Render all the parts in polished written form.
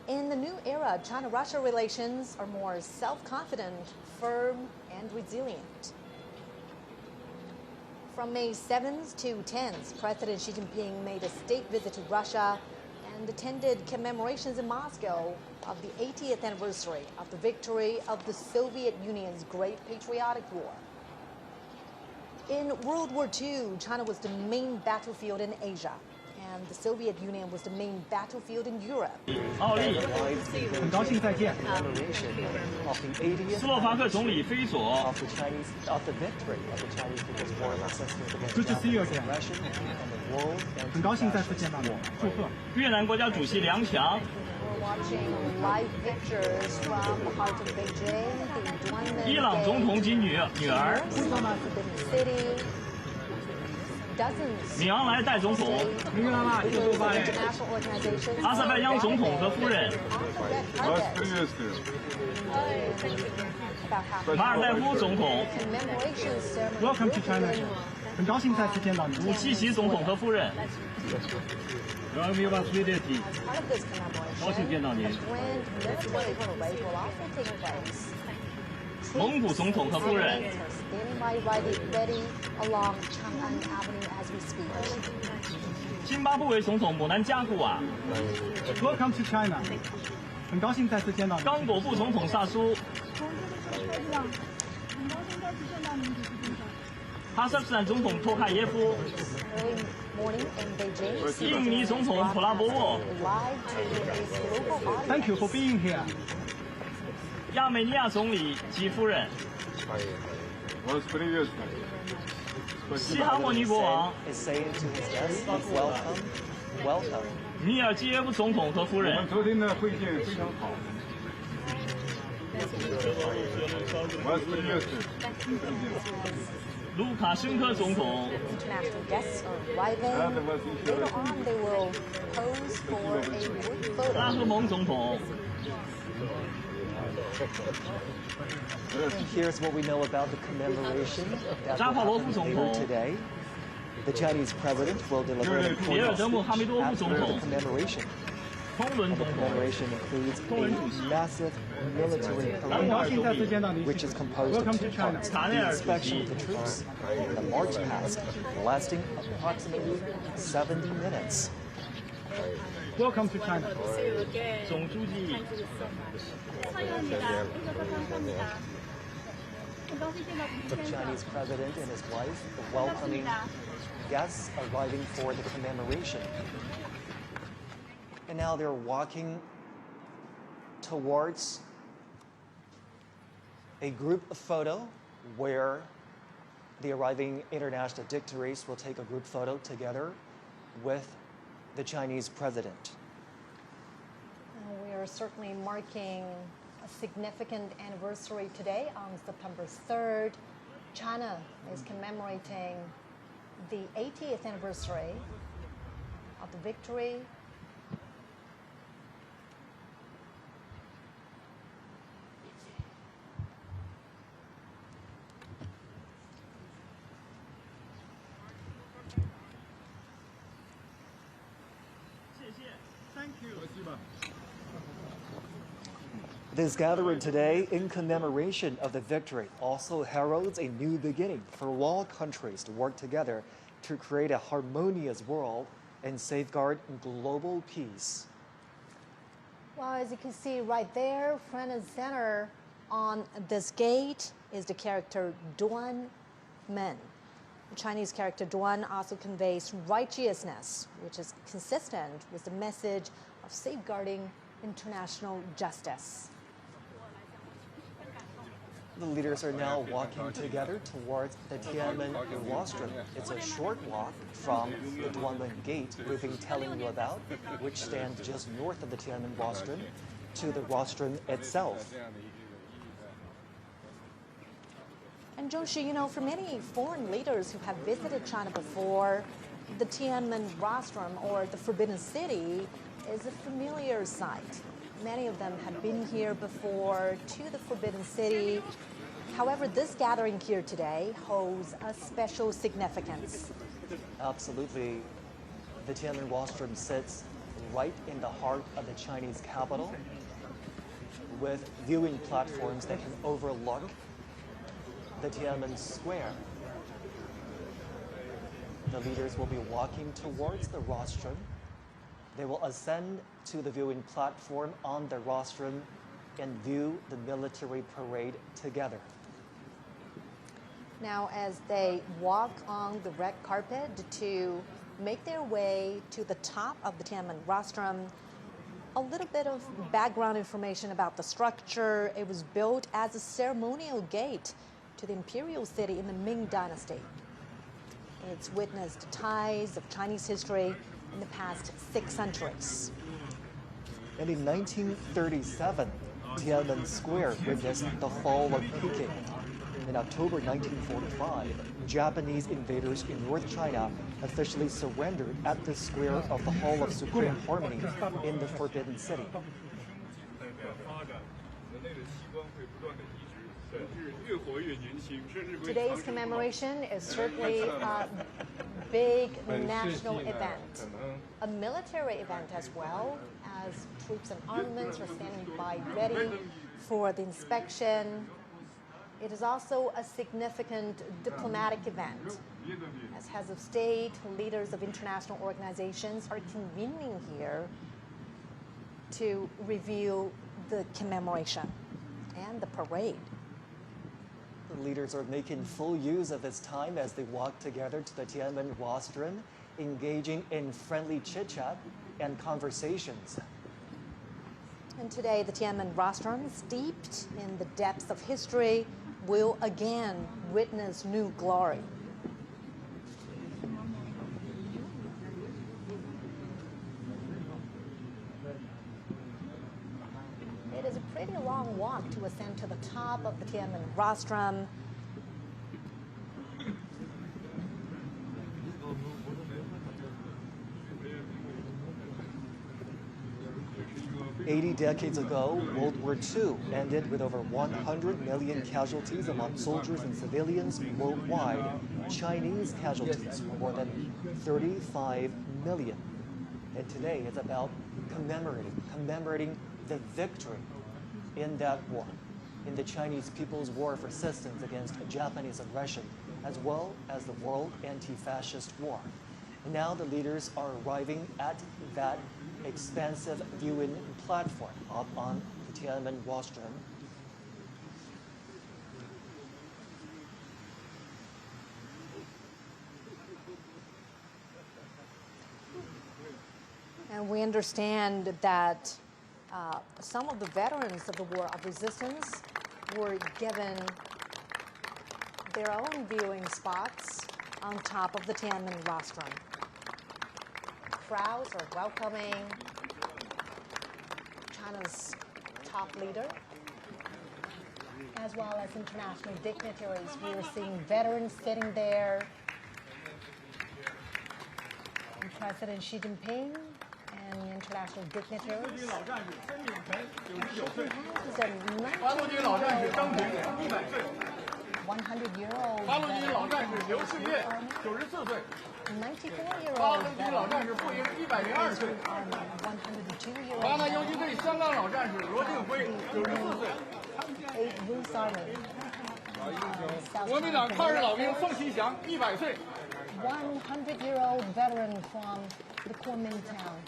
In the new era, China-Russia relations are more self-confident, firm, and resilient. From May 7th to 10th, President Xi Jinping made a state visit to Russia and attended commemorations in Moscow of the 80th anniversary of the victory of the Soviet Union's Great Patriotic War. In World War II, China was the main battlefield in Asia, and the Soviet Union was the main battlefield in Europe. 奥利，很高兴再见。斯洛伐克总理菲索。Good to see you again. 很高兴再次见到你，祝贺。越南国家主席梁强。 伊朗总统及女儿。米昂莱代总统。阿塞拜疆总统和夫人。马尔代夫总统。Welcome to China. 很高兴再次见到你。武契奇总统和夫人。 高兴见到您。蒙古总统和夫人。津巴布韦总统姆南加古瓦。Welcome to China. 很高兴再次见到你。刚果布总统萨苏。哈萨克斯坦总统托卡耶夫。 印尼总统普拉博沃。Thank you for being here. 亚美尼亚总理及夫人。西哈莫尼国王。米尔基耶夫总统和夫人。我们昨天的会见非常好。卢卡申科总统。拉赫蒙总统。 Here's what we know about the commemoration that will happen here today. The Chinese president will deliver an important speech after the commemoration. And the commemoration includes a massive military parade, which is composed of two parts: the inspection of the troops and the march past, lasting approximately 70 minutes. Welcome to China. 总书记。 The Chinese president and his wife welcoming guests arriving for the commemoration. And now they're walking towards a group photo where the arriving international dignitaries will take a group photo together with the Chinese president. We are certainly marking a significant anniversary today on September 3rd. China is commemorating the 80th anniversary of the victory. Thank you. This gathering today in commemoration of the victory also heralds a new beginning for all countries to work together to create a harmonious world and safeguard global peace. Well, as you can see right there, front and center on this gate is the character Duan Men. The Chinese character Duan also conveys righteousness, which is consistent with the message of safeguarding international justice. The leaders are now walking together towards the Tiananmen rostrum. It's a short walk from the Duanmen Gate we've been telling you about, which stands just north of the Tiananmen rostrum, to the rostrum itself. And Zhongxi, you know, for many foreign leaders who have visited China before, the Tiananmen rostrum, or the Forbidden City, is a familiar sight. Many of them have been here before to the Forbidden City. However, this gathering here today holds a special significance. Absolutely. The Tiananmen rostrum sits right in the heart of the Chinese capital, with viewing platforms that can overlook the Tiananmen Square. The leaders will be walking towards the rostrum. They will ascend to the viewing platform on the rostrum and view the military parade together. Now, as they walk on the red carpet to make their way to the top of the Tiananmen rostrum, a little bit of background information about the structure. It was built as a ceremonial gate to the imperial city in the Ming Dynasty. It's witnessed ties of Chinese history in the past 6 centuries. And in 1937, Tiananmen Square witnessed the fall of Peking. In October 1945, Japanese invaders in North China officially surrendered at the square of the Hall of Supreme Harmony in the Forbidden City. Today's commemoration is certainly a big national event, a military event as well, as troops and armaments are standing by ready for the inspection. It is also a significant diplomatic event, as heads of state, leaders of international organizations are convening here to review the commemoration and the parade. The leaders are making full use of this time as they walk together to the Tiananmen rostrum, engaging in friendly chit-chat and conversations. And today, the Tiananmen rostrum, steeped in the depths of history, will again witness new glory. It is a pretty long walk to ascend to the top of the Tiananmen rostrum. "80 decades ago, World War II ended with over 100 million casualties among soldiers and civilians worldwide. Chinese casualties were more than 35 million. And today is about commemorating the victory in that war, in the Chinese People's War of Resistance against Japanese aggression, as well as the World Anti-Fascist War. Now the leaders are arriving at that expansive viewing platform up on the Tiananmen rostrum. And we understand that some of the veterans of the War of Resistance were given their own viewing spots on top of the Tiananmen rostrum. Crowds are welcoming China's top leader, as well as international dignitaries. We are seeing veterans sitting there, and President Xi Jinping and international dignitaries. 100-year-old 94-year-old 102-year-old 华南游击队香港老战士罗定辉94岁。 Bruce Army. 国民党抗日老兵宋其祥100岁。 100-year-old veteran from the Kuomintang.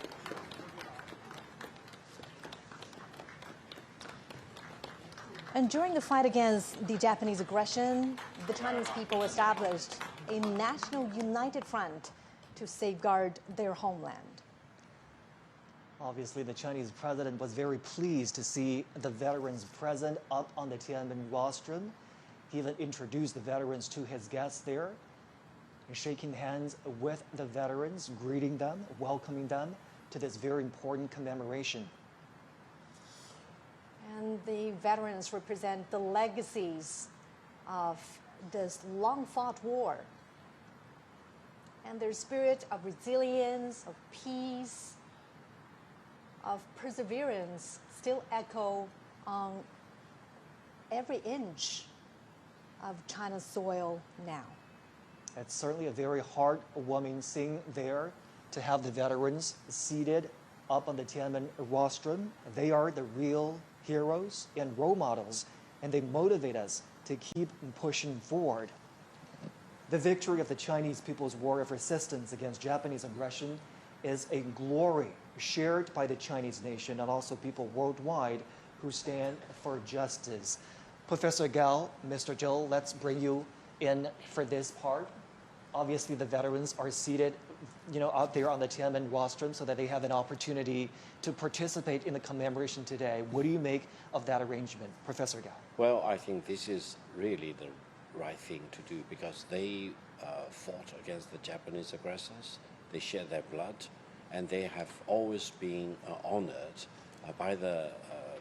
And during the fight against the Japanese aggression, the Chinese people established a national united front to safeguard their homeland. Obviously, the Chinese president was very pleased to see the veterans present up on the Tiananmen rostrum. He even introduced the veterans to his guests there, and shaking hands with the veterans, greeting them, welcoming them to this very important commemoration. And the veterans represent the legacies of this long-fought war. And their spirit of resilience, of peace, of perseverance still echo on every inch of China's soil now. It's certainly a very heartwarming scene there to have the veterans seated up on the Tiananmen rostrum. They are the real heroes and role models, and they motivate us to keep pushing forward. The victory of the Chinese People's War of Resistance against Japanese aggression is a glory shared by the Chinese nation and also people worldwide who stand for justice. Professor Gao, Mr. Zhou, let's bring you in for this part. Obviously, the veterans are seated, out there on the Tiananmen rostrum so that they have an opportunity to participate in the commemoration today. What do you make of that arrangement, Professor Gao? Well, I think this is really the right thing to do because they fought against the Japanese aggressors. They shed their blood, and they have always been honored by the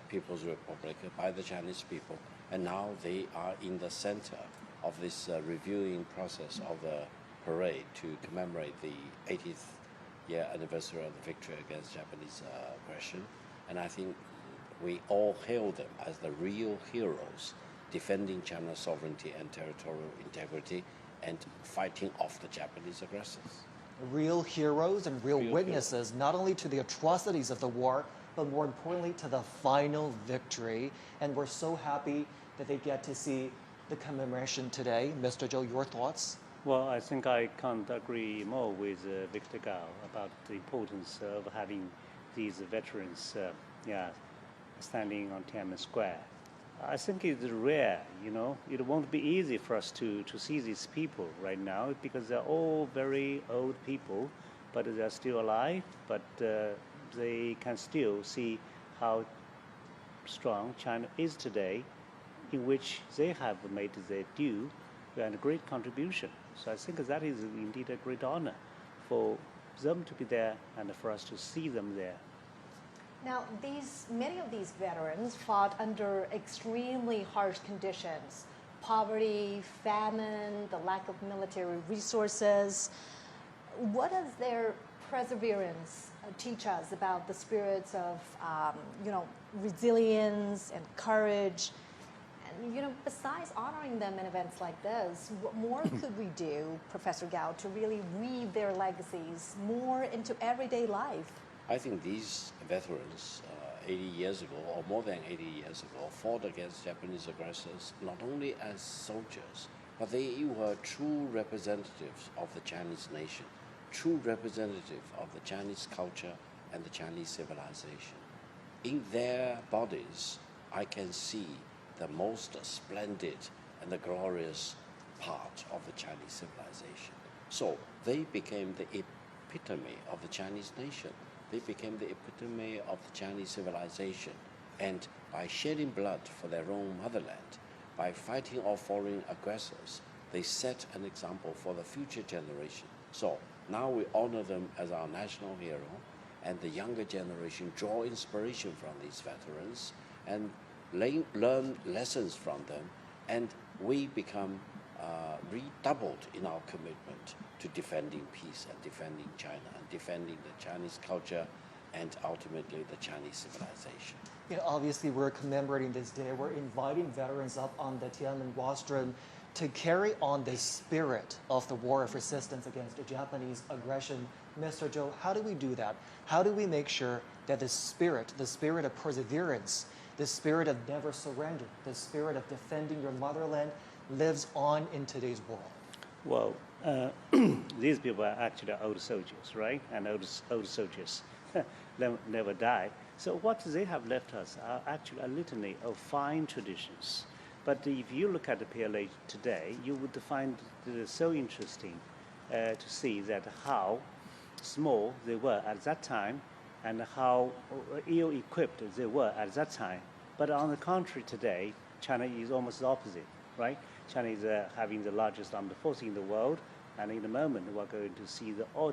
People's Republic, by the Chinese people, and now they are in the center of this reviewing process of the parade to commemorate the 80th year anniversary of the victory against Japanese aggression. And I think we all hail them as the real heroes, defending China's sovereignty and territorial integrity and fighting off the Japanese aggressors. Real heroes and real witnesses, not only to the atrocities of the war, but more importantly to the final victory. And we're so happy that they get to see the commemoration today. Mr. Zhou, your thoughts? Well, I think I can't agree more with Victor Gao about the importance of having these veterans standing on Tiananmen Square. I think it's rare, It won't be easy for us to see these people right now because they're all very old people, but they're still alive, but they can still see how strong China is today, in which they have made their due and a great contribution. So I think that is indeed a great honor for them to be there and for us to see them there. Now, many of these veterans fought under extremely harsh conditions: poverty, famine, the lack of military resources. What does their perseverance teach us about the spirits of, resilience and courage? And, besides honoring them in events like this, what more could we do, Professor Gao, to really weave their legacies more into everyday life? I think these veterans 80 years ago, or more than 80 years ago, fought against Japanese aggressors not only as soldiers, but they were true representatives of the Chinese nation, true representative of the Chinese culture and the Chinese civilization. In their bodies, I can see the most splendid and the glorious part of the Chinese civilization. So they became the epitome of the Chinese nation. They became the epitome of the Chinese civilization. And by shedding blood for their own motherland, by fighting off foreign aggressors, they set an example for the future generation. So now we honor them as our national hero, and the younger generation draw inspiration from these veterans and learn lessons from them, and we become redoubled in our commitment to defending peace and defending China and defending the Chinese culture and ultimately the Chinese civilization. Obviously, we're commemorating this day. We're inviting veterans up on the Tiananmen rostrum to carry on the spirit of the war of resistance against the Japanese aggression. Mr. Zhou, how do we do that? How do we make sure that the spirit of perseverance, the spirit of never surrender, the spirit of defending your motherland lives on in today's world? Well, these people are actually old soldiers, right? And old soldiers never die. So what they have left us are actually a litany of fine traditions. But if you look at the PLA today, you would find it so interesting to see that how small they were at that time and how ill-equipped they were at that time. But on the contrary, today, China is almost the opposite, right? China is having the largest armed force in the world, and in a moment we're going to see all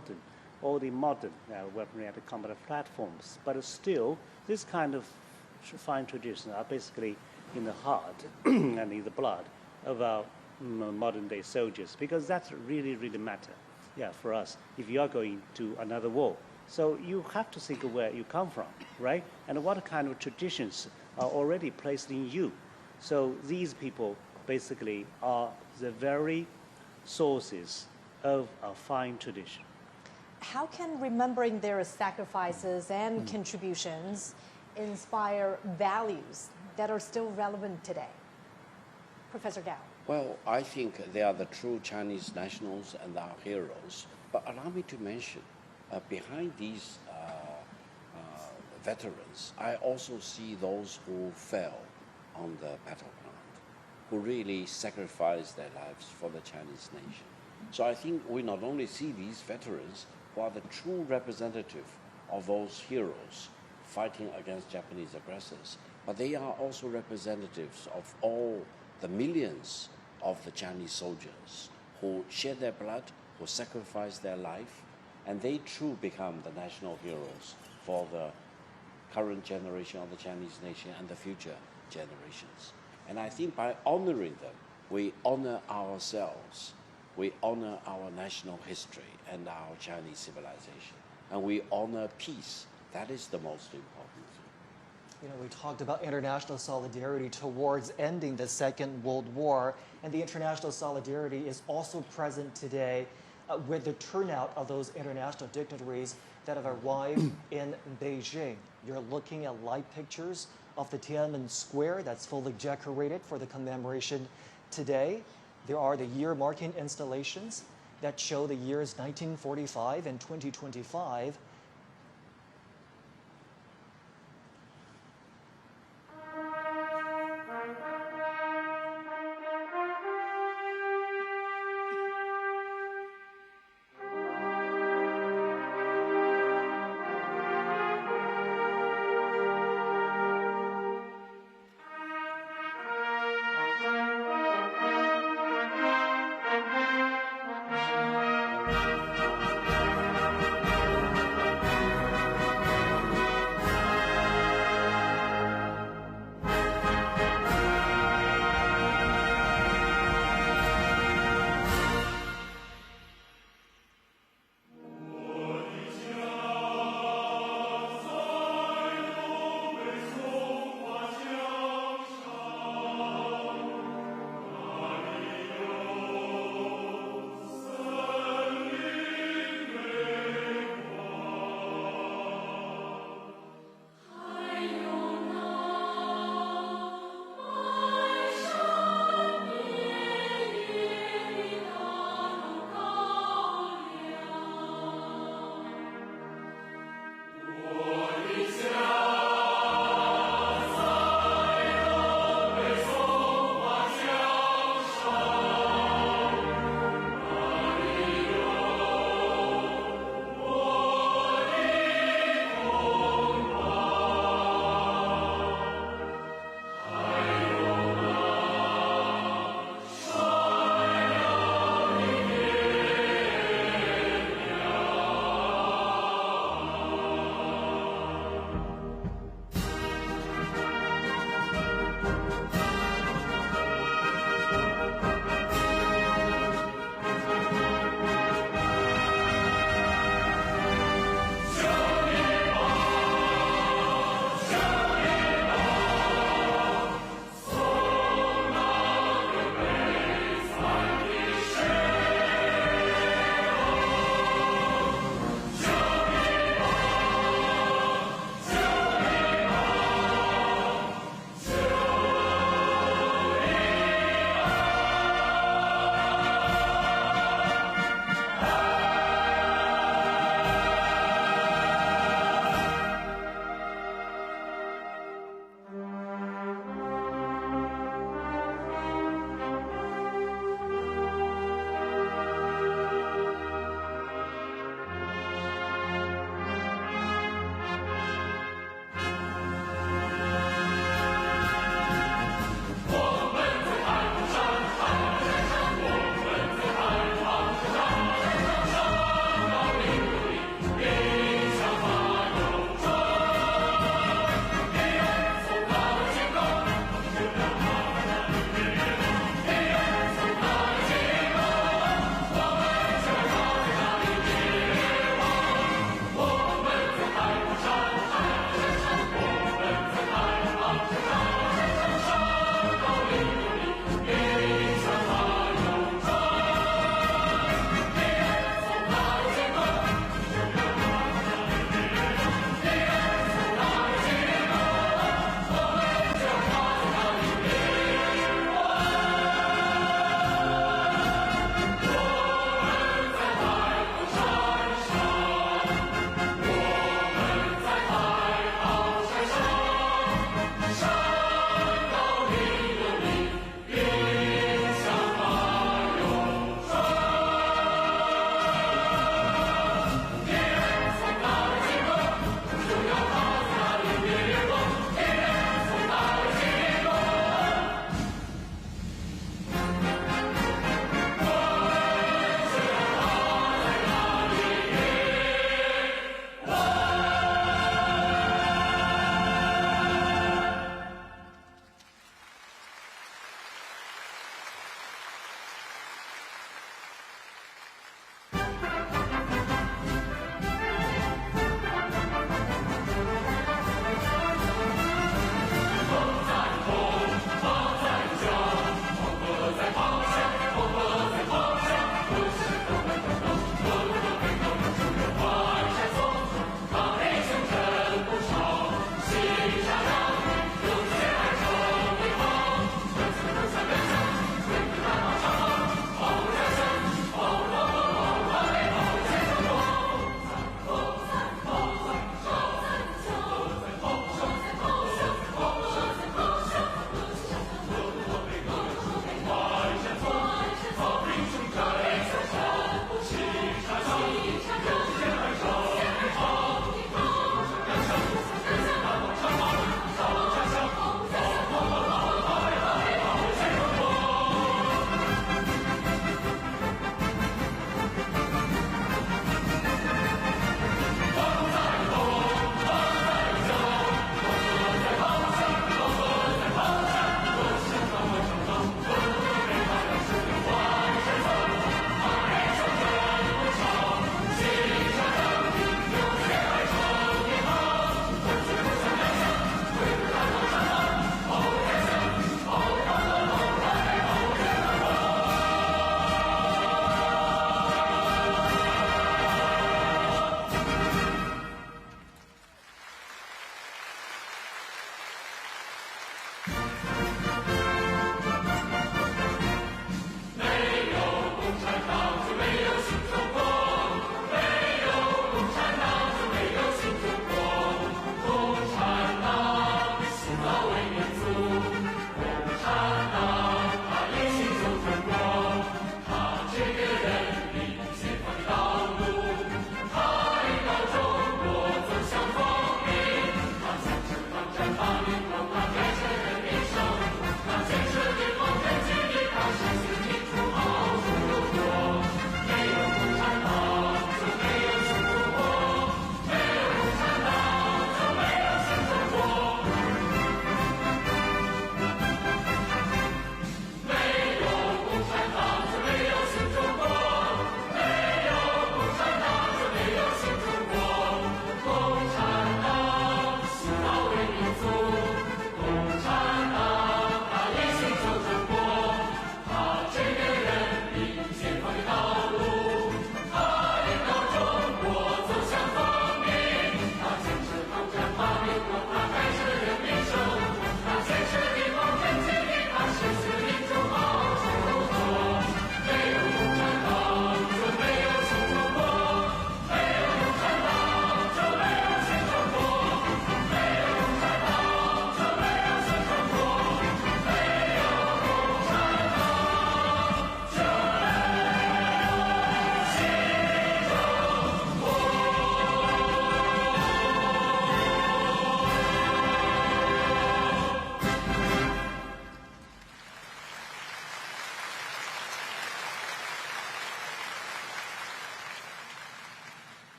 the modern weaponry and combat platforms. But still, this kind of fine traditions are basically in the heart and in the blood of our modern-day soldiers, because that's really, really matter, for us, if you are going to another war. So you have to think of where you come from, right? And what kind of traditions are already placed in you. So these people basically are the very sources of a fine tradition. how can remembering their sacrifices and contributions inspire values that are still relevant today? Professor Gao. Well, I think they are the true Chinese nationals and our heroes. But allow me to mention, behind these veterans, I also see those who fell on the battleground, who really sacrificed their lives for the Chinese nation. So I think we not only see these veterans who are the true representative of those heroes fighting against Japanese aggressors, but they are also representatives of all the millions of the Chinese soldiers who shed their blood, who sacrificed their life, and they too become the national heroes for the current generation of the Chinese nation and the future generations. And I think by honoring them, we honor ourselves, we honor our national history and our Chinese civilization, and we honor peace. That is the most important thing. You know, we talked about international solidarity towards ending the Second World War, and the international solidarity is also present today with the turnout of those international dignitaries that have arrived in Beijing. You're looking at live pictures of the Tiananmen Square that's fully decorated for the commemoration today. There are the year-marking installations that show the years 1945 and 2025.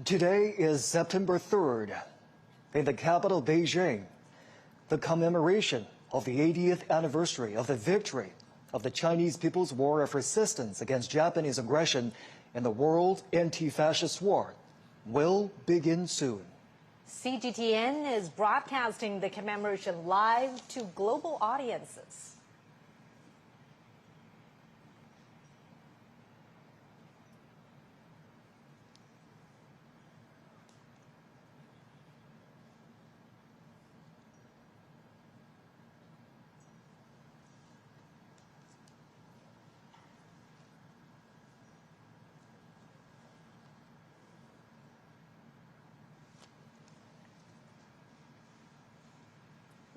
Today is September 3rd. In the capital, Beijing, the commemoration of the 80th anniversary of the victory of the Chinese People's War of Resistance against Japanese aggression in the World Anti-Fascist War will begin soon. CGTN is broadcasting the commemoration live to global audiences.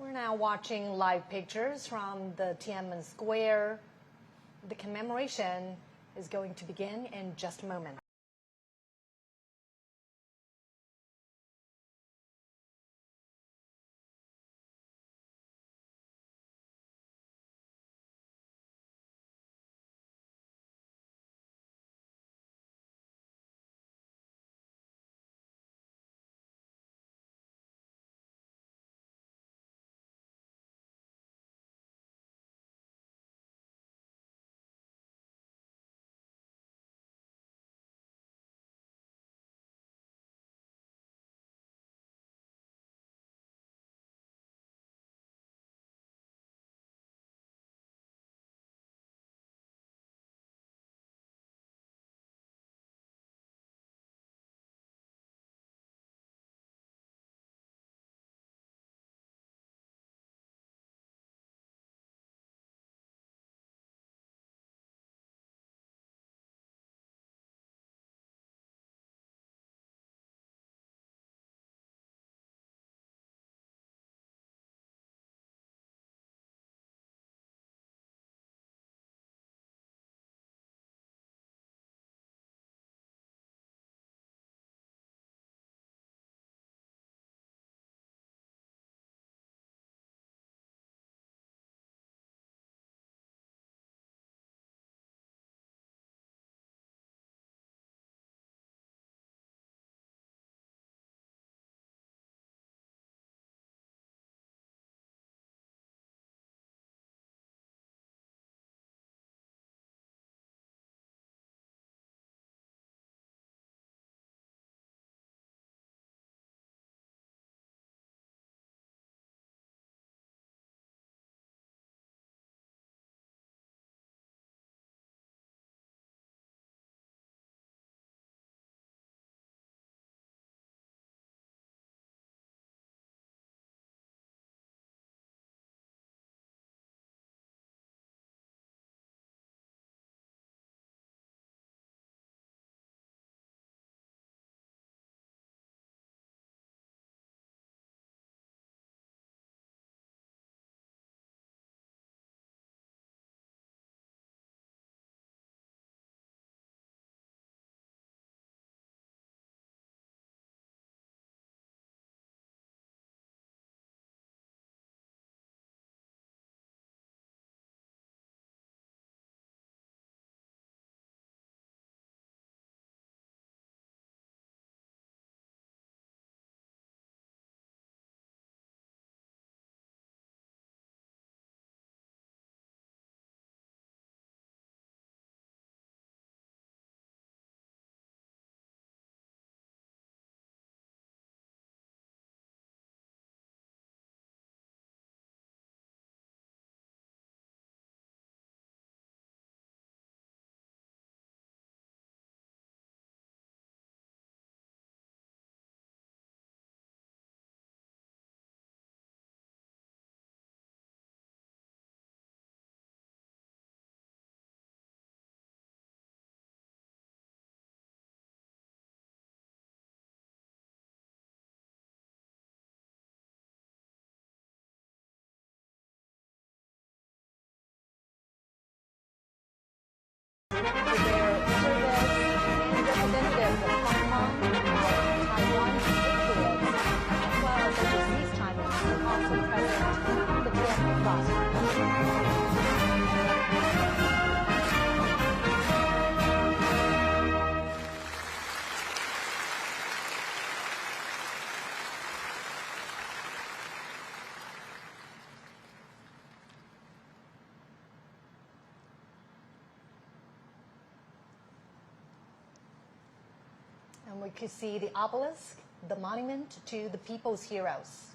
We're now watching live pictures from the Tiananmen Square. The commemoration is going to begin in just a moment. And we could see the obelisk, the monument to the people's heroes.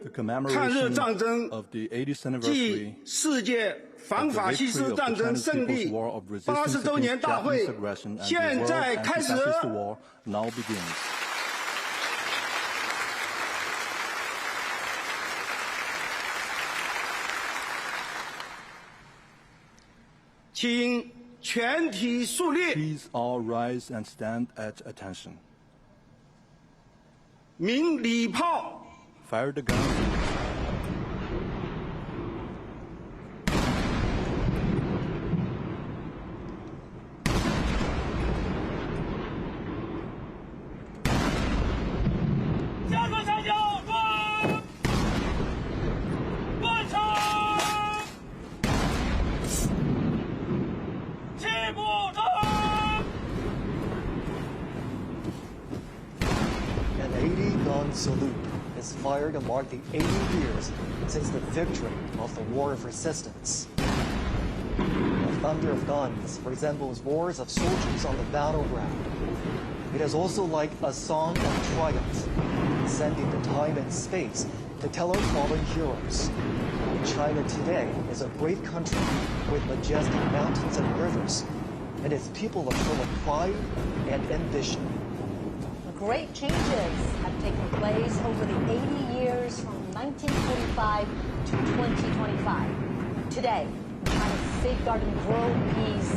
The commemoration of the 80th anniversary of the victory of the Chinese People's War of Resistance against Japanese aggression and the World Anti-Fascist War now begins. Please all rise and stand at attention. Fire the gun. An 80-gun salute is fired to mark the 80 years since the victory of the War of Resistance. The thunder of guns resembles roars of soldiers on the battleground. It is also like a song of triumph, sending the time and space to tell our fallen heroes. China today is a great country with majestic mountains and rivers, and its people are full of pride and ambition. Great changes have taken place over the 80 years from 1945 to 2025. Today, China is safeguarding world peace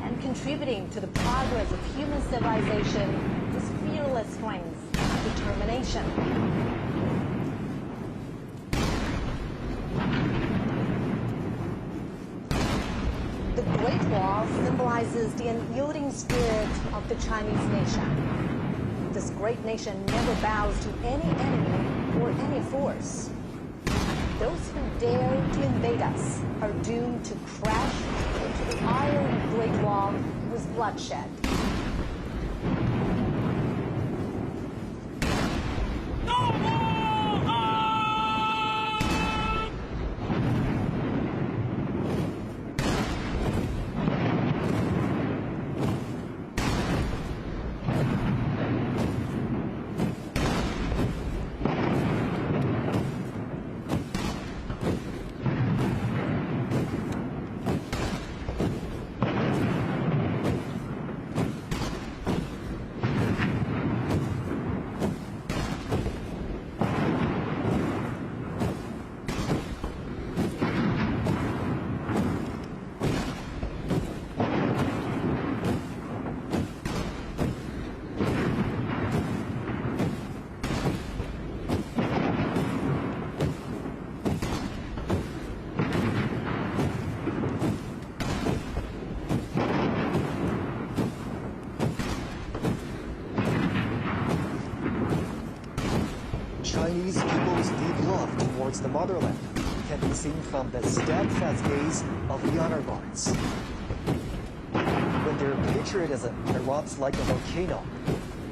and contributing to the progress of human civilization with fearless strength and determination. The Great Wall symbolizes the unyielding spirit of the Chinese nation. This great nation never bows to any enemy or any force. Those who dare to invade us are doomed to crash into the iron Great Wall with bloodshed. Chinese people's deep love towards the motherland can be seen from the steadfast gaze of the honor guards. When their patriotism erupts like a volcano,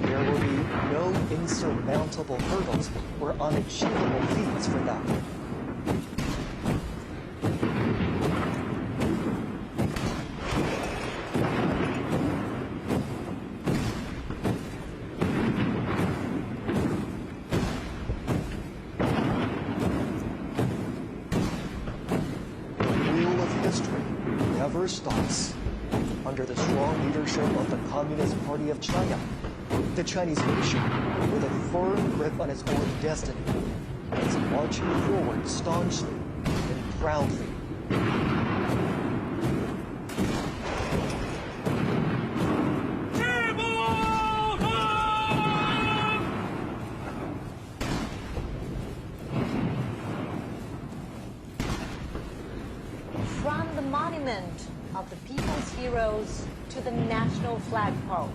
there will be no insurmountable hurdles or unachievable feats for them. Never stops. Under the strong leadership of the Communist Party of China, the Chinese nation, with a firm grip on its own destiny, is marching forward staunchly and proudly. monument of the people's heroes to the national flagpole.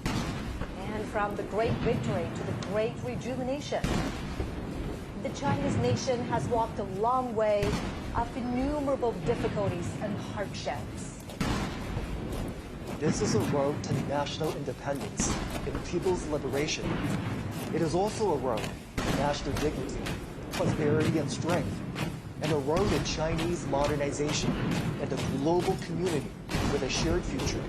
And from the great victory to the great rejuvenation, the Chinese nation has walked a long way of innumerable difficulties and hardships. This is a road to national independence and people's liberation. It is also a road to national dignity, prosperity, and strength, and a road to Chinese modernization and a global community with a shared future.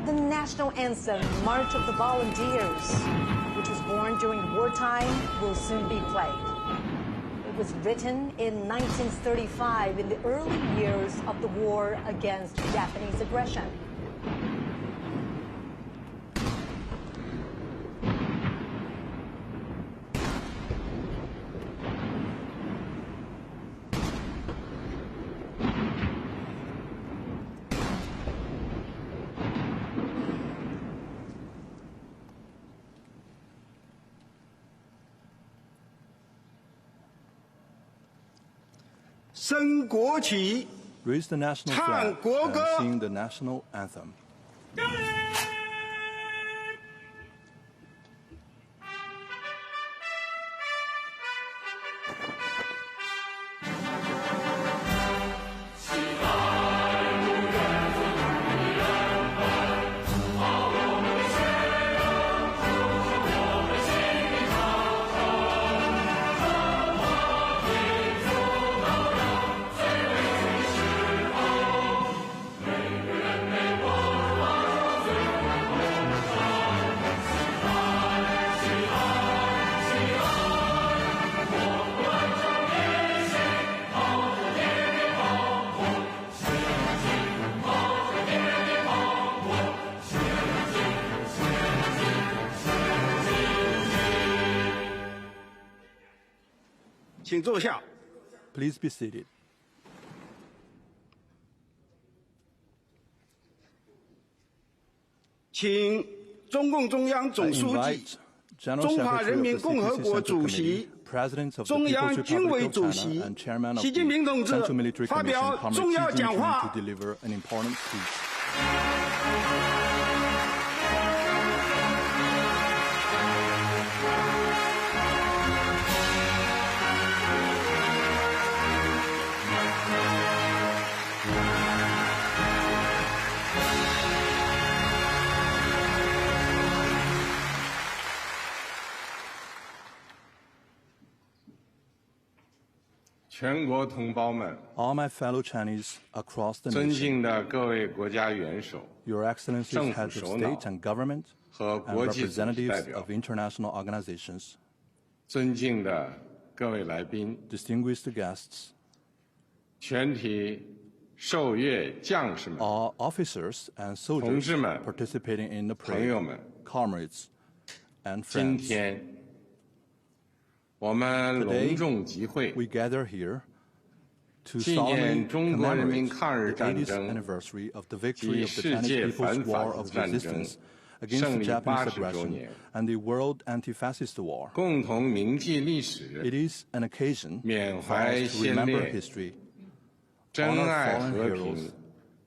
The national anthem, March of the Volunteers, which was born during wartime, will soon be played. It was written in 1935, in the early years of the war against Japanese aggression. Raise the national flag and sing the national anthem. Please be seated. I invite General Secretary of the CPC Central Committee, President of the People's Republic of China, and Chairman of the Central Military Commission, Comrade Xi Jinping, to deliver an important speech. 全国同胞们， All my fellow Chinese across the 尊 nation, 敬的各位国家元首 Your Excellencies, 政府 heads of 首脑 state and government, 和 and 国际组织代 representatives 表， of international organizations, 尊敬的各位来宾， distinguished guests, 全体受阅将士们， all officers and 同 soldiers 志们， participating in the 朋友 parade, 们， comrades, and 今 friends. 天我们 Today, 隆重集会， we gather here to 纪 solemnly 念中国人民 commemorate 抗日 the 战 80th 争 anniversary of the victory 及 of the 世 Chinese 界 People's 反法 War 西 of 战争 resistance against 胜 the 利 Japanese 80周 aggression 年， and the World Anti-Fascist War. 共同铭记历史， It is an occasion 缅 for 怀 us to 先 remember 烈， history, 珍 honor 爱 fallen 和 heroes, 平，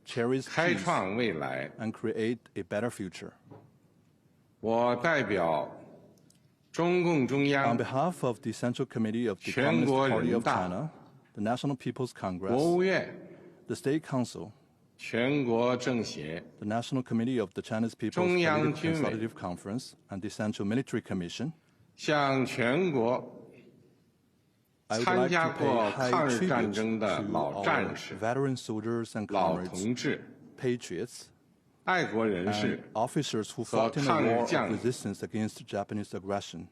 cherish 开 peace, 创未来。 and create a better future. 我代表中共中 On 央、 behalf of the Central Committee of the 全国 Communist Party 人 of 大、 China, the National People's 国 Congress, 务院、 the State Council, 全国政协、 the National Committee of the Chinese People's 中央 Political 军委 Consultative Conference, and the Central Military Commission, 向全国 I would 参 like 加 to 过 pay 抗 high 日战 tribute 争的 to 老 our 战士、 veteran soldiers and 老 comrades, 同志、 patriots, 爱国人 and 士， officers who fought in the 抗日 war of 将领 resistance against Japanese aggression,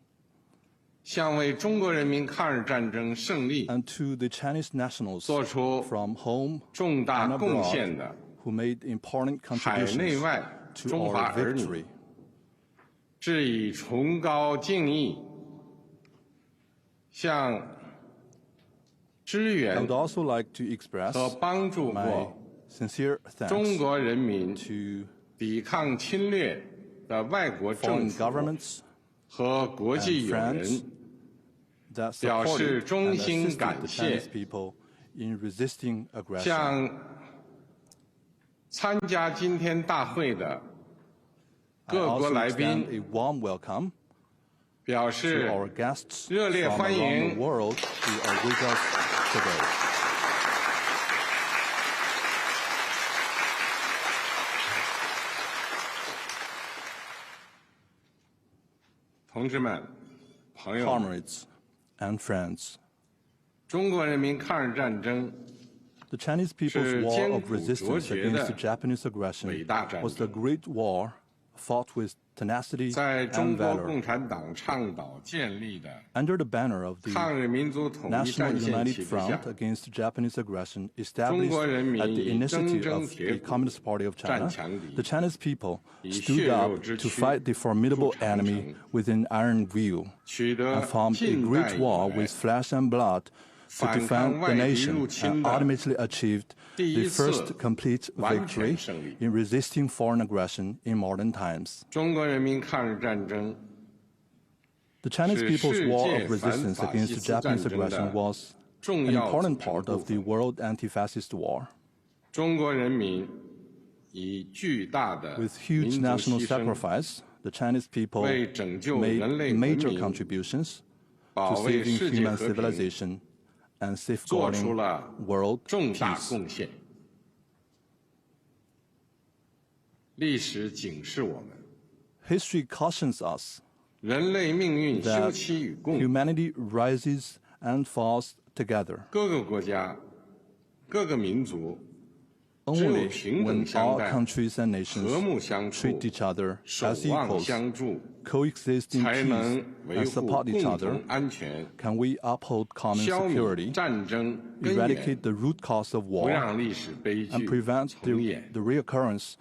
向为中国人民抗日战争胜利 and to the Chinese nationals 做出 from home 重大 and 贡 abroad 献的 who made important 海内 contributions 外 to 中华 our 儿女 victory. 致以崇高敬意，向支 I 援 would also like to express 和帮助 my 过 sincere 中 thanks 国人民 to 抵抗侵略的外国政 foreign 府 governments 和国际友人 that 表示 supported 衷 and 心 assisted 感 the 谢 Chinese people in resisting aggression. 向参加今天大会的 I 各国 also 来 extend 宾 a warm welcome 表 to 示 our guests 热烈 from 欢 around 迎 the world who are with us today. 同志们、朋友们， Comrades and friends, 中国人民抗日战争 the Chinese people's 是 war 艰 of 苦 resistance 卓绝 against 的 the Japanese aggression 伟大战 was the 争， great war fought with tenacity 在中 and 国 valor 共产党倡导建立的 under the banner of the 抗日民族统一 National 战线 United 旗帜下 Front，against Japanese aggression 中 established 国人民 at the 以铮 initiative 铮 of 铁 the 骨 Communist Party of 战 China, 强敌， the Chinese people 以 stood 血肉 up 之 to 躯 fight the formidable 筑长城 enemy within iron view 取得 and formed a 近代 great 以 war 来 with flesh and blood to 反抗 defend 外 the 敌 nation 入侵 and 的 ultimately achieved 第 the 一次 first complete 完全 victory 胜利。 in resisting foreign aggression in modern times. 中国人民抗日战争 The Chinese 是 people's 世 war 界 of resistance 反法 against 西 the 斯 Japanese 战争 aggression 的 was 重 an 要组 important 成 part 部 of the 分。 world anti-fascist war. 中国人民以巨大的 With 民 huge 族 national 牺牲， sacrifice, the Chinese people 为拯救 made 人类文 major 明， contributions to 保卫 saving 世界 human 和平， civilization and 做出 safeguarding 了 world 重大 peace. 贡献。历史警示我们， History cautions us 人类命运休 that 戚与共。 humanity rises and falls together. 各个国家、各个民族只有 Only 平等 when 相 all 待、 countries and nations 和睦相处、 treat each other 守 as 望 equals, 相助， coexist in 才 peace 能维 and 护 support each 共 other, 同安全， can we uphold common 消弭 security, 战争根源， eradicate the root cause of 不 war, 让历史悲 and 剧 prevent 重演。 the reoccurrence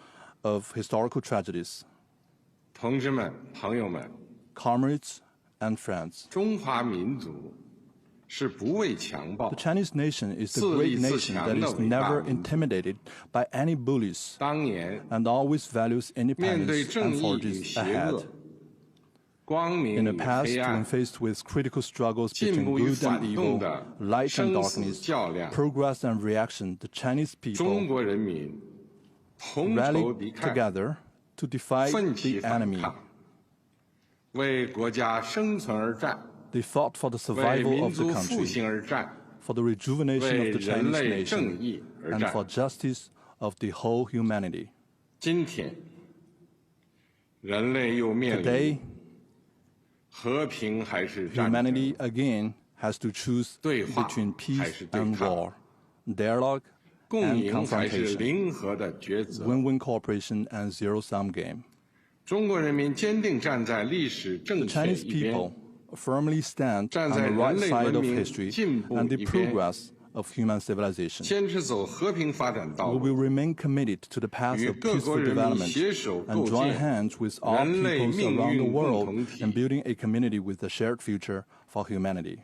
of historical tragedies. 同志们、朋友们， Comrades and friends, 中华民族是不畏强暴 the，Chinese nation is the 自立 great 自 nation 强 that 的 is 伟大 never 民族。 intimidated by any bullies 当年 and always values 面对 independence 正 and 义与 forges 邪 ahead. 恶、光 In 明 the 与 past, 黑暗 when，faced with critical struggles 进 between 步与 good and 反动 evil, 的 light and 生死 darkness, 较量， progress and reaction, the Chinese 中 people 国人民同仇 rallied 敌忾， together to defy 奋起 the 反 enemy. 抗，为国家生存而战， They fought for the 为 survival 民 of the 族复 country, 兴而战， for the rejuvenation 为 of the 人 Chinese 类正 nation, 义而 and 战。 for justice of the whole humanity. 今天，人类又面 Today, 临和平还是战争 humanity again has to choose 对话 between 还 peace 是对 and 抗 war, dialogue 共 and 赢还是 confrontation, 零和的抉择。 win-win cooperation and zero-sum game. 中国人民坚定站在历史 The 正确 Chinese 一边， people firmly stand 站 on 在 the 人 right 类 side 文 of 明 history 进步 and the 一边， progress of human civilization. 坚持走和平发展道 We 路， will remain committed to the path 与 of 各国 peaceful 人民 development 携手 and 构 join 建 hands with all 人类 peoples 命 around the 运共 world 同体 in。building a community with a shared future for humanity.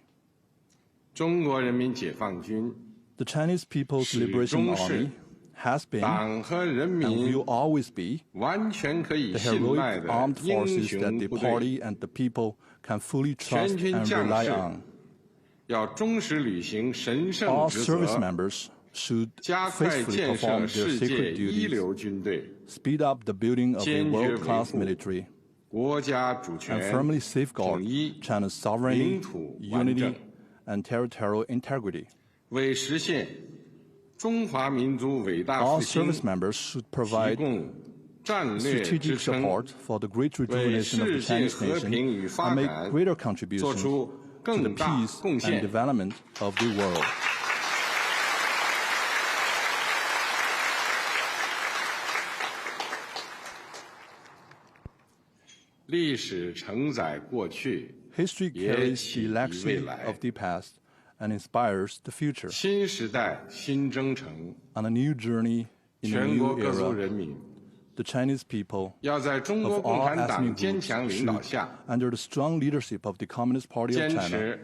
中国人民解放军 The Chinese People's 始 Liberation 终是 Army has been 党和人 and 民 will always be 完全可以 the 信赖 heroic 的 armed 英 forces that 雄 the 部队。 party and the people can fully trust 全军 and 将 rely 士 on. 要忠实履行神圣 All 职 service 责， members should 加快 faithfully 建设 perform their 世界 sacred 一 duties, 流军队， speed up the building of a 坚决维 world-class 护 military, 国家主 and 权 firmly 统 safeguard 一， China's sovereignty, 领土完 unity, 整， and territorial integrity. 为实现中华民族伟大 All 复兴 service members should 提 provide 供战略支 strategic 撑， support for the great 为 rejuvenation of the 世界 Chinese 和 nation 平与 and 发 make 展 greater 做 contributions 出 to the 更大 peace 贡 and 献。 development of the world. 历史承载过去， History 也 carries 启 the 迪未 legacy 来。 of the past and inspires the future. 新时代新征程， On a new journey in a 全国 new 各族 era, 人民 the Chinese people 要在中国 of 共 all 产党 ethnic 坚 groups 强领导 should, 下， under the strong leadership of the Communist Party of 坚 China, 持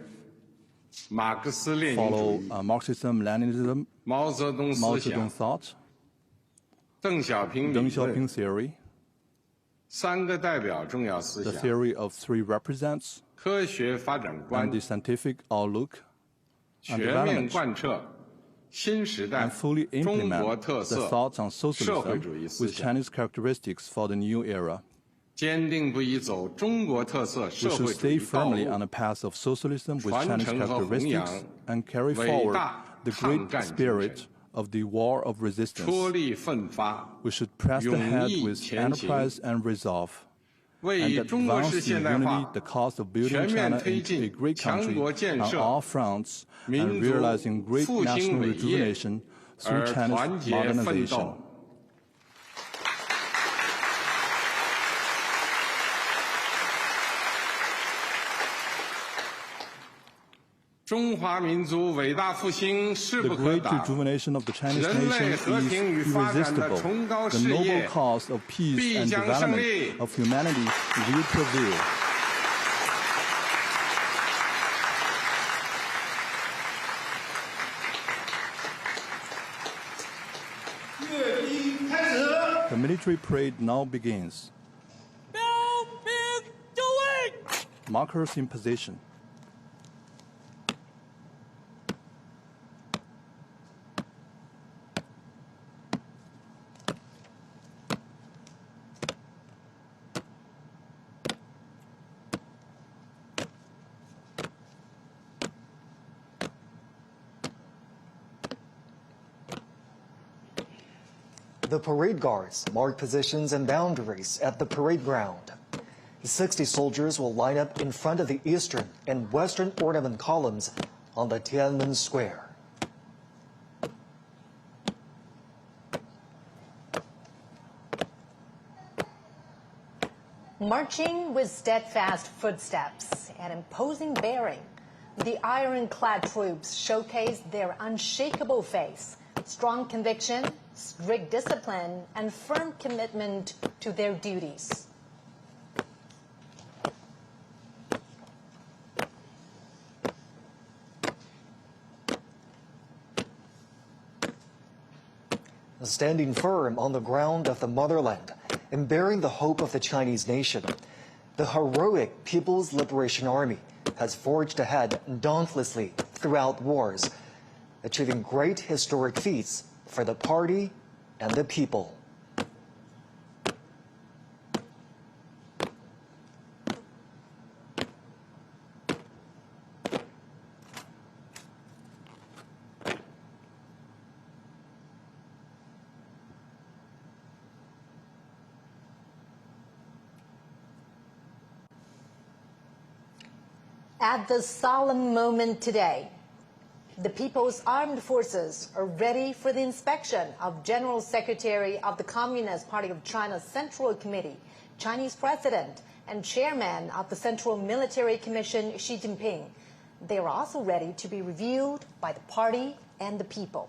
马克思列宁主 follow 义、 Marxism, Leninism, 毛泽东 Mao 思 Zedong 想、 thought, 邓小平理 Deng 论， Xiaoping theory, 三个代表重要思 The 想 theory of three represents 科学发展 and 观 the scientific outlook and 全面 development 贯彻新时代 and fully 中国 implement 特 the 色 thoughts on 社会 socialism 主义思 with 想， Chinese characteristics for the new era. 坚定不移走中国特色 We 社 should 会主 stay 义道 firmly 路 on，the path of socialism with 传 Chinese 承和弘 characteristics 扬 and carry 伟 forward 大 the 抗 great 战精 spirit 神， of the war of 脱 resistance. 力奋发， We should press 勇 ahead 毅 with 前行， enterprise and resolve, 为 and 中国式 advance 现 in 代 unity 化 the cause of building 全面 China 推 into a 进 great 强 country 国建 on 设 all fronts 民 and 族 realizing great 复兴 national 伟业 rejuvenation through 而 China's 团结奋 modernization. 斗。中华民族伟大复兴势 The 不可 great 挡， rejuvenation of the Chinese 人类 nation 和 is 平与发展的 irresistible. 崇高 The 事 noble 业 cause of peace 必 and 将胜利 development of humanity will prevail. 阅兵开始。 The military parade now begins. Markers in position. The parade guards mark positions and boundaries at the parade ground. 60 soldiers will line up in front of the eastern and western ornament columns on the Tiananmen Square. Marching with steadfast footsteps and imposing bearing, the ironclad troops showcase their unshakable faith, strong conviction, strict discipline, and firm commitment to their duties. Standing firm on the ground of the motherland and bearing the hope of the Chinese nation, the heroic People's Liberation Army has forged ahead dauntlessly throughout wars, achieving great historic feats for the party and the people. At this solemn moment today, the People's Armed Forces are ready for the inspection of General Secretary of the Communist Party of China's Central Committee, Chinese President, and Chairman of the Central Military Commission, Xi Jinping. They are also ready to be reviewed by the party and the people.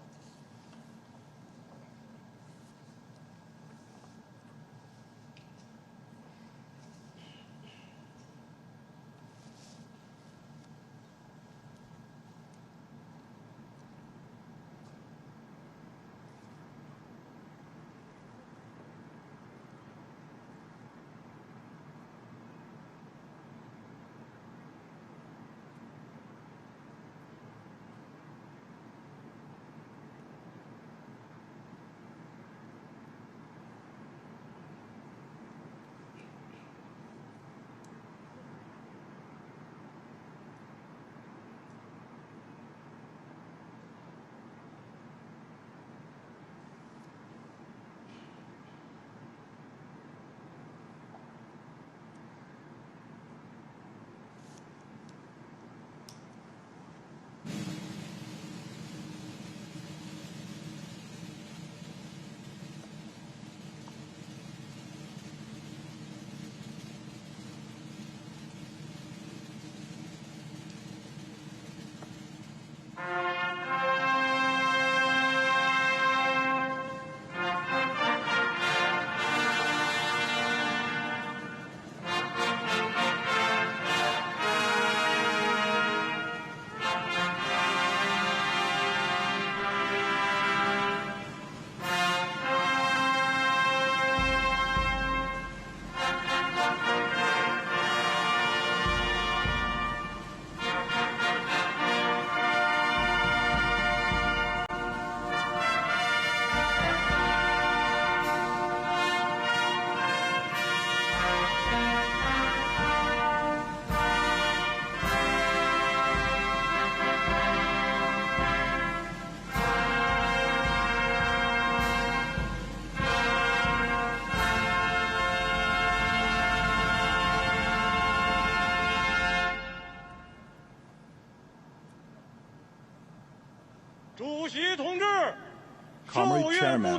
Comrade Chairman,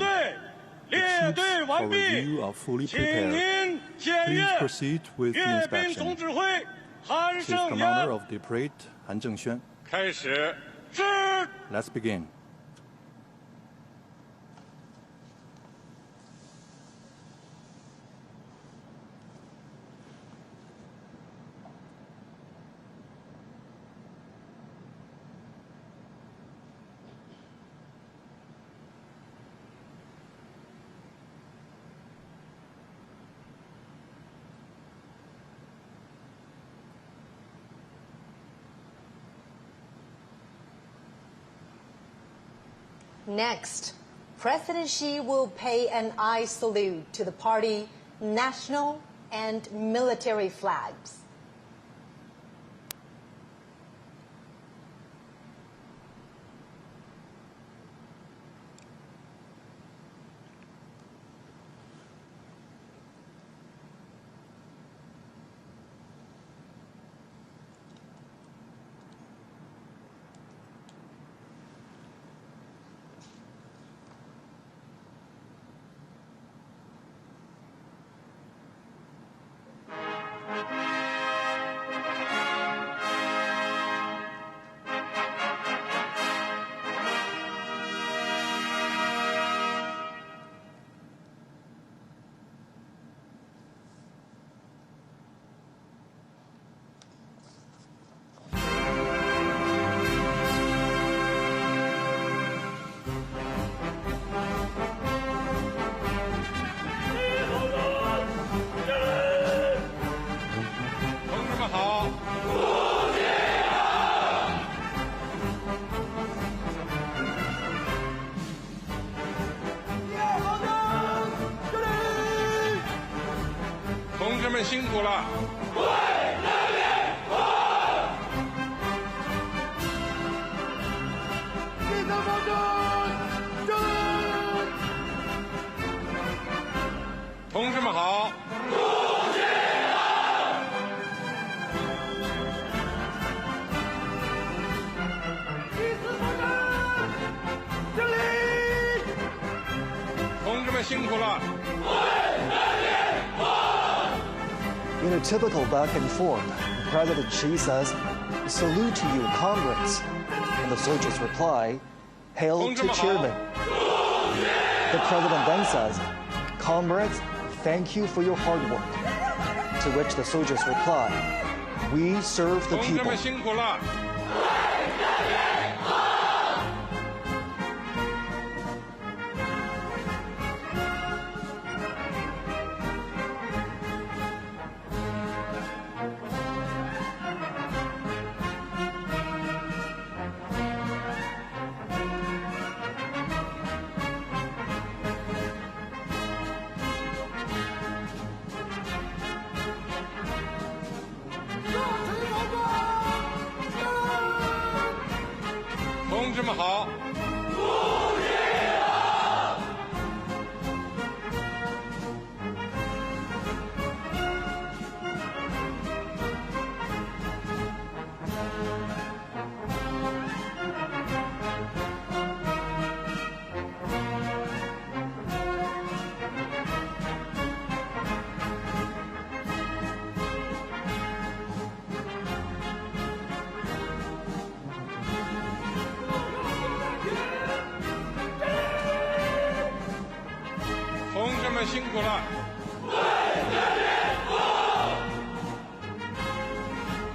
the troops for review are fully prepared. Please proceed with the inspection. Chief Commander of the Parade, Han Zhengxuan. Let's begin. Next, President Xi will pay an eye salute to the party national and military flags. In a typical back and forth, President Xi says, "Salute to you, comrades." And the soldiers reply, "Hail to Chairman." The president then says, "Comrades, thank you for your hard work." To which the soldiers reply, "We serve the people."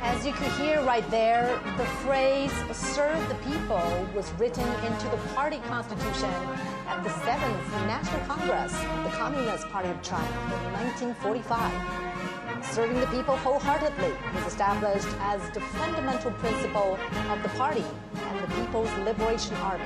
As you could hear right there, the phrase "serve the people" was written into the party constitution at the 7th National Congress of the Communist Party of China in 1945. Serving the people wholeheartedly was established as the fundamental principle of the party and the People's Liberation Army.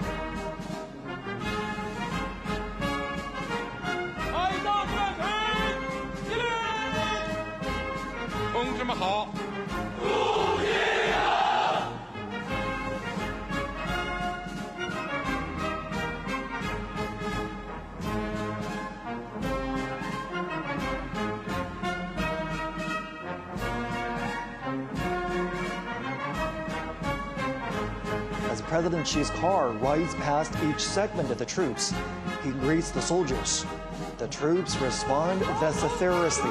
President Xi's car rides past each segment of the troops, he greets the soldiers. The troops respond vociferously,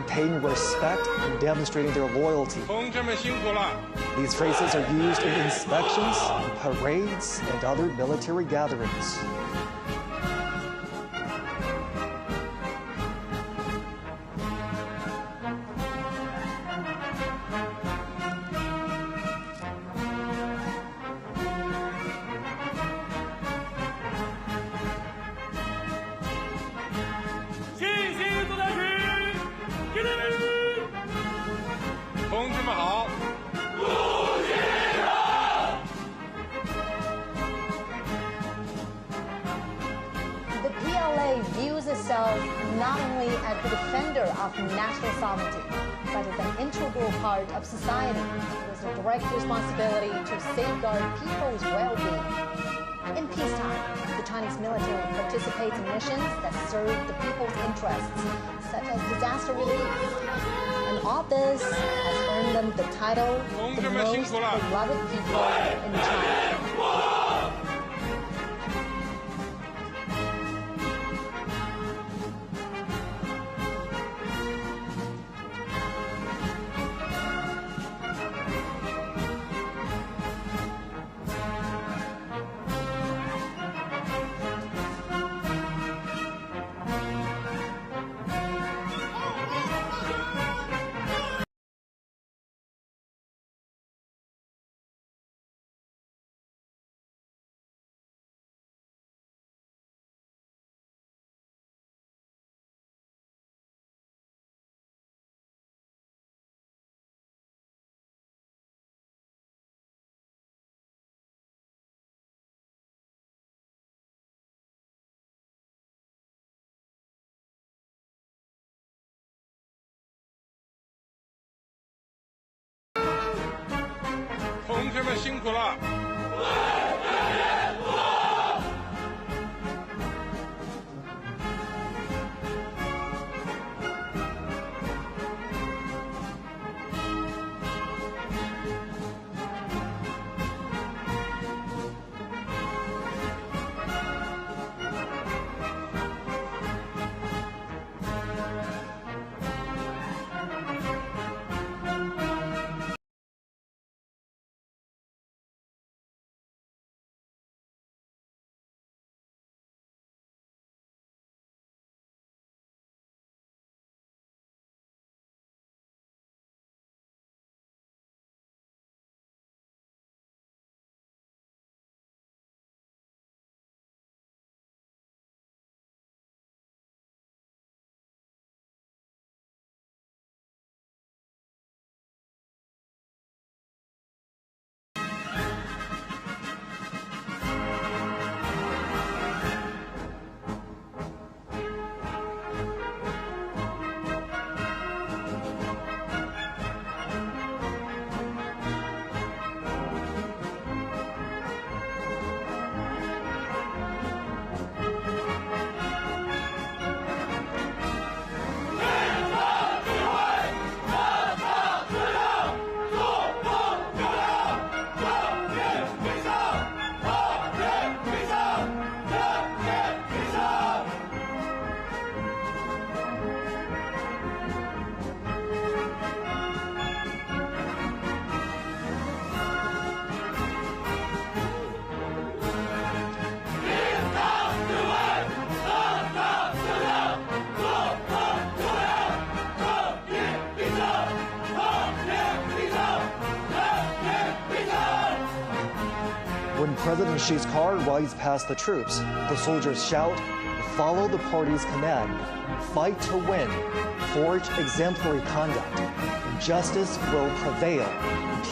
paying respect and demonstrating their loyalty. These phrases are used in inspections, parades, and other military gatherings. The PLA views itself not only as the defender of national sovereignty, but as an integral part of society with a direct responsibility to safeguard people's well-being. In peacetime, the Chinese military participates in missions that serve the people's interests, such as disaster relief. And all this has earned them the title the most beloved people in China. When President Xi's car rides past the troops, the soldiers shout, "Follow the party's command, fight to win, forge exemplary conduct. Justice will prevail,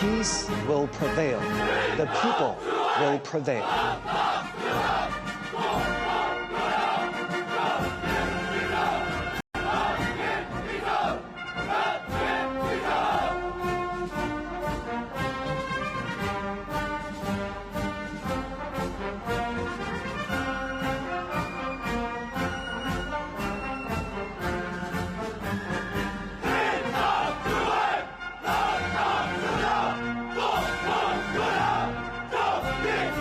peace will prevail, the people will prevail." Yeah!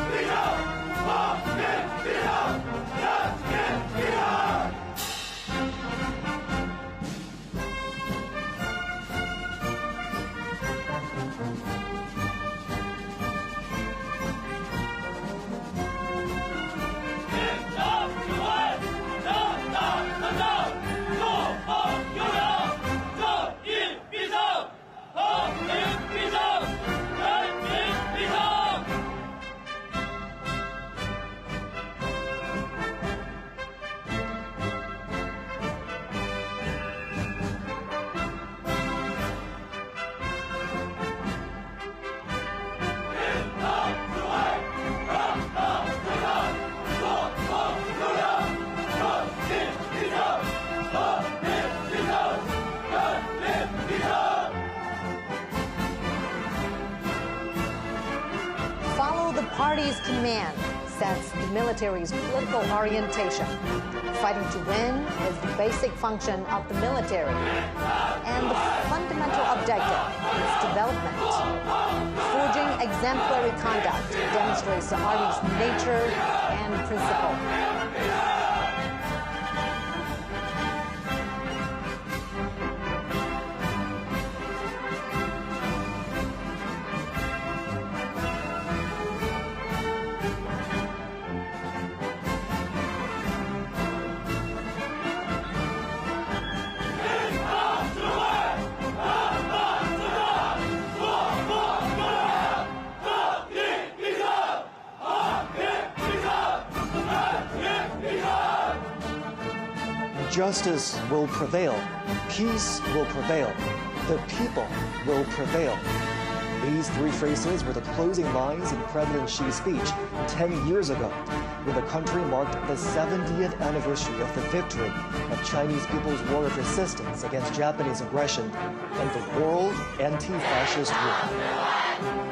represents the military's political orientation. Fighting to win is the basic function of the military, and the fundamental objective is development. Forging exemplary conduct demonstrates the Army's nature and principle. Justice will prevail. Peace will prevail. The people will prevail. These three phrases were the closing lines in President Xi's speech 10 years ago, when the country marked the 70th anniversary of the victory of Chinese people's war of resistance against Japanese aggression and the World Anti-Fascist War.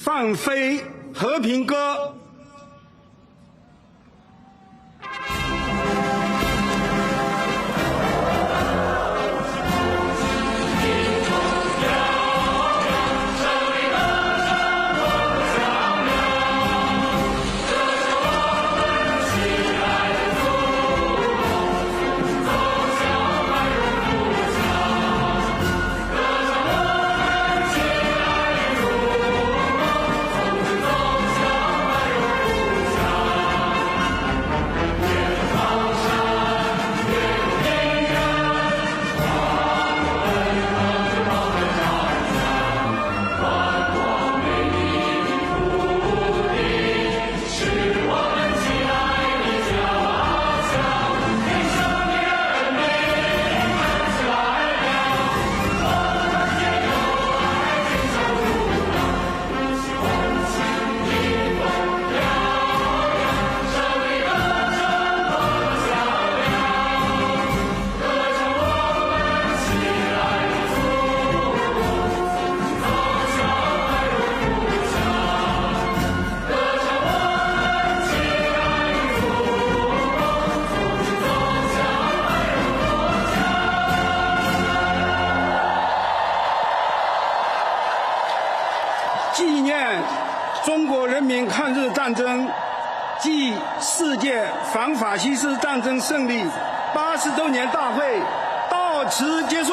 《放飞和平歌》。民抗日战争暨世界反法西斯战争胜利80周年大会到此结束。